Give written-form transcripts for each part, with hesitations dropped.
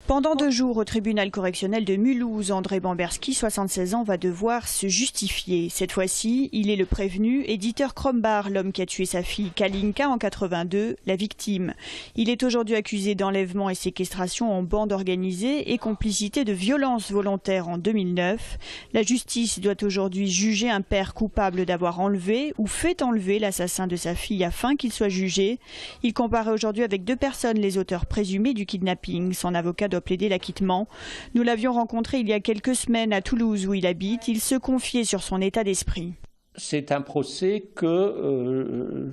Pendant 2 jours au tribunal correctionnel de Mulhouse, André Bamberski, 76 ans, va devoir se justifier. Cette fois-ci, il est le prévenu et Dieter Krombacher, l'homme qui a tué sa fille Kalinka en 82, la victime. Il est aujourd'hui accusé d'enlèvement et séquestration en bande organisée et complicité de violence volontaire en 2009. La justice doit aujourd'hui juger un père coupable d'avoir enlevé ou fait enlever l'assassin de sa fille afin qu'il soit jugé. Il comparaît aujourd'hui avec 2 personnes les auteurs présumés du kidnapping. Son avocat doit plaider l'acquittement. Nous l'avions rencontré il y a quelques semaines à Toulouse où il habite. Il se confiait sur son état d'esprit. C'est un procès que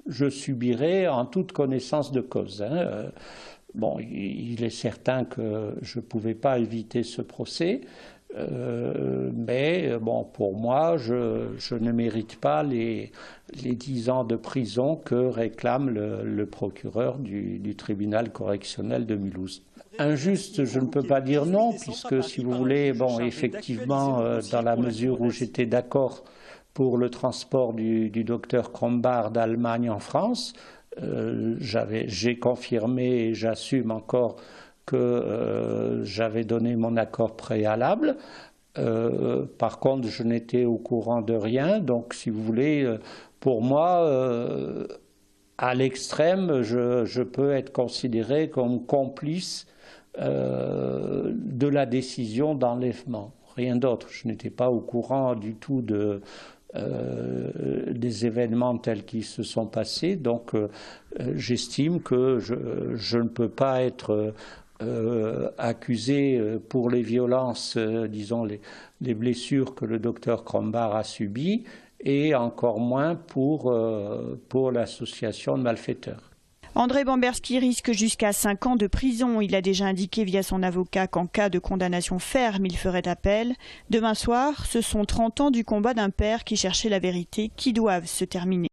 je subirai en toute connaissance de cause. Bon, il est certain que je ne pouvais pas éviter ce procès, mais bon, pour moi, je ne mérite pas les 10 ans de prison que réclame le procureur du tribunal correctionnel de Mulhouse. Injuste, je ne peux pas dire non, puisque si vous voulez, bon, effectivement, dans la mesure où j'étais d'accord pour le transport du docteur Krombacher d'Allemagne en France, j'ai confirmé et j'assume encore que j'avais donné mon accord préalable. Par contre, je n'étais au courant de rien, donc si vous voulez, pour moi, à l'extrême, je peux être considéré comme complice de la décision d'enlèvement. Rien d'autre. Je n'étais pas au courant du tout des événements tels qu'ils se sont passés. Donc j'estime que je ne peux pas être accusé pour les violences, disons les blessures que le docteur Krombacher a subies, et encore moins pour l'association de malfaiteurs. André Bamberski risque jusqu'à 5 ans de prison. Il a déjà indiqué via son avocat qu'en cas de condamnation ferme, il ferait appel. Demain soir, ce sont 30 ans du combat d'un père qui cherchait la vérité qui doivent se terminer.